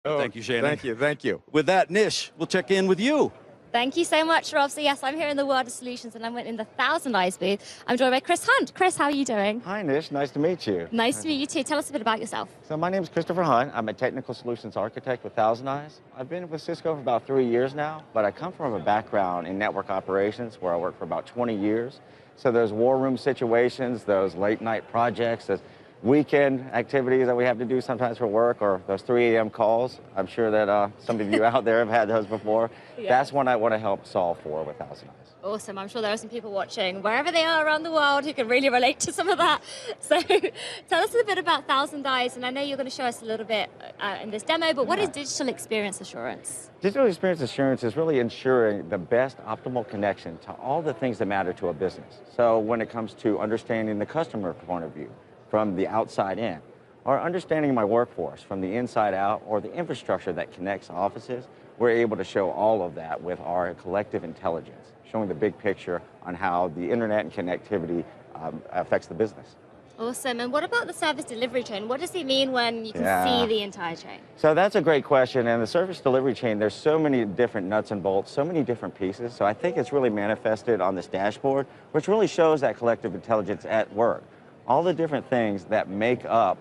Oh, Thank you, Shannon. thank you, thank you. With that, Nish, we'll check in with you. Thank you so much, Rob. So yes, I'm here in the World of Solutions and I'm in the ThousandEyes booth. I'm joined by Chris Hunt. Chris, how are you doing? Hi, Nish. Nice to meet you. Nice to meet you too. Tell us a bit about yourself. So my name is Christopher Hunt. I'm a technical solutions architect with ThousandEyes. I've been with Cisco for about 3 years now, but I come from a background in network operations where I worked for about 20 years. So those war room situations, those late night projects, those weekend activities that we have to do sometimes for work, or those 3 a.m. calls. I'm sure that some of you out there have had those before. Yeah. That's what I want to help solve for with ThousandEyes. Awesome. I'm sure there are some people watching wherever they are around the world who can really relate to some of that. So tell us a bit about ThousandEyes, and I know you're going to show us a little bit in this demo, but what is digital experience assurance? Digital experience assurance is really ensuring the best optimal connection to all the things that matter to a business. So when it comes to understanding the customer point of view from the outside in, or understanding my workforce from the inside out, or the infrastructure that connects offices, we're able to show all of that with our collective intelligence, showing the big picture on how the internet and connectivity affects the business. Awesome. And what about the service delivery chain? What does it mean when you can see the entire chain? So that's a great question. And the service delivery chain, there's so many different nuts and bolts, so many different pieces. So I think it's really manifested on this dashboard, which really shows that collective intelligence at work. All the different things that make up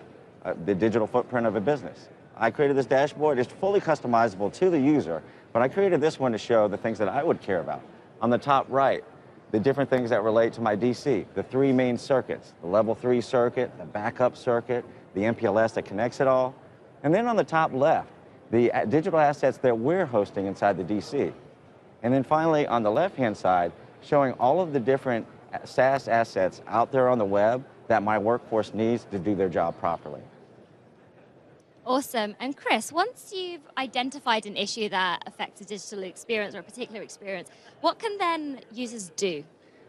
the digital footprint of a business. I created this dashboard. It's fully customizable to the user, but I created this one to show the things that I would care about. On the top right, the different things that relate to my DC, the 3 main circuits, the level 3 circuit, the backup circuit, the MPLS that connects it all. And then on the top left, the digital assets that we're hosting inside the DC. And then finally, on the left-hand side, showing all of the different SaaS assets out there on the web that my workforce needs to do their job properly. Awesome. And Chris, once you've identified an issue that affects a digital experience or a particular experience, what can then users do?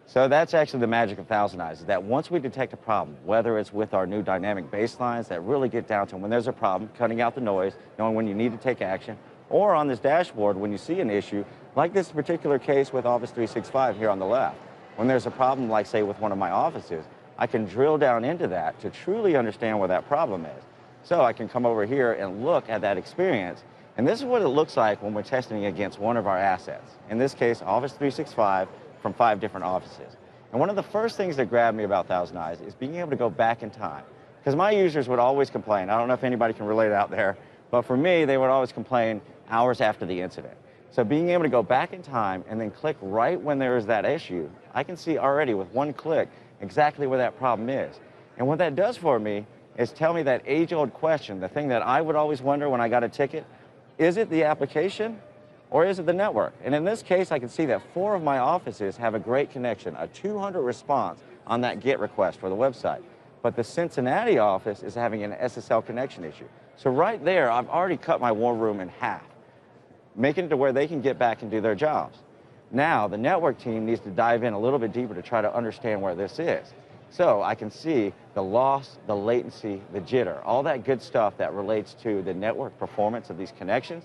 So that's actually the magic of ThousandEyes, is that once we detect a problem, whether it's with our new dynamic baselines that really get down to when there's a problem, cutting out the noise, knowing when you need to take action, or on this dashboard when you see an issue, like this particular case with Office 365 here on the left. When there's a problem, like say with one of my offices, I can drill down into that to truly understand where that problem is. So I can come over here and look at that experience. And this is what it looks like when we're testing against one of our assets. In this case, Office 365 from 5 different offices. And one of the first things that grabbed me about ThousandEyes is being able to go back in time. Because my users would always complain. I don't know if anybody can relate out there, but for me, they would always complain hours after the incident. So being able to go back in time and then click right when there is that issue, I can see already with one click exactly where that problem is. And what that does for me is tell me that age-old question, the thing that I would always wonder when I got a ticket, is it the application or is it the network? And in this case, I can see that 4 of my offices have a great connection, a 200 response on that GET request for the website. But the Cincinnati office is having an SSL connection issue. So right there, I've already cut my war room in half, making it to where they can get back and do their jobs. Now, the network team needs to dive in a little bit deeper to try to understand where this is. So I can see the loss, the latency, the jitter, all that good stuff that relates to the network performance of these connections.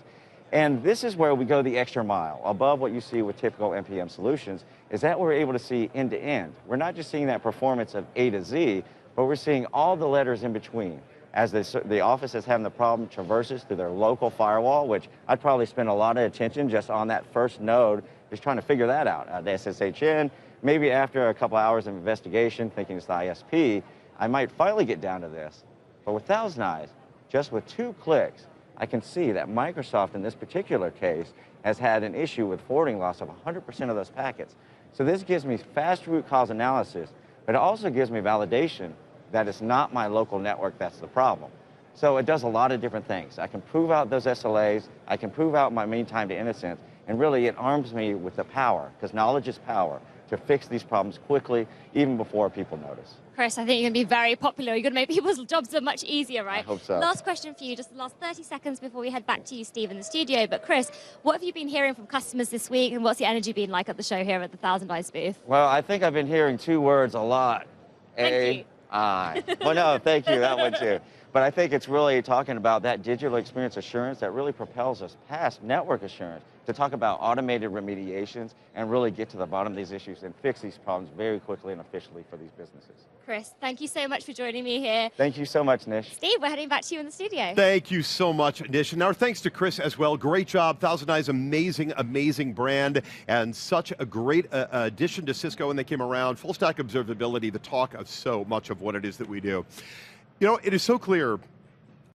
And this is where we go the extra mile. Above what you see with typical NPM solutions is that we're able to see end to end. We're not just seeing that performance of A to Z, but we're seeing all the letters in between. As the office is having the problem traverses through their local firewall, which I'd probably spend a lot of attention just on that first node, just trying to figure that out. The SSHN, maybe after a couple hours of investigation, thinking it's the ISP, I might finally get down to this. But with ThousandEyes, just with 2 clicks, I can see that Microsoft in this particular case has had an issue with forwarding loss of 100% of those packets. So this gives me fast root cause analysis, but it also gives me validation that it's not my local network that's the problem. So it does a lot of different things. I can prove out those SLAs, I can prove out my mean time to innocence, and really it arms me with the power, because knowledge is power, to fix these problems quickly, even before people notice. Chris, I think you're going to be very popular. You're going to make people's jobs much easier, right? I hope so. Last question for you, just the last 30 seconds before we head back to you, Steve, in the studio. But Chris, what have you been hearing from customers this week, and what's the energy been like at the show here at the ThousandEyes booth? Well, I think I've been hearing 2 words a lot. Thank you. AI. Well, no, thank you, that one too. But I think it's really talking about that digital experience assurance that really propels us past network assurance to talk about automated remediations and really get to the bottom of these issues and fix these problems very quickly and efficiently for these businesses. Chris, thank you so much for joining me here. Thank you so much, Nish. Steve, we're heading back to you in the studio. Thank you so much, Nish. And our thanks to Chris as well. Great job. ThousandEyes, amazing, amazing brand, and such a great addition to Cisco when they came around. Full stack observability, the talk of so much of what it is that we do. You know, it is so clear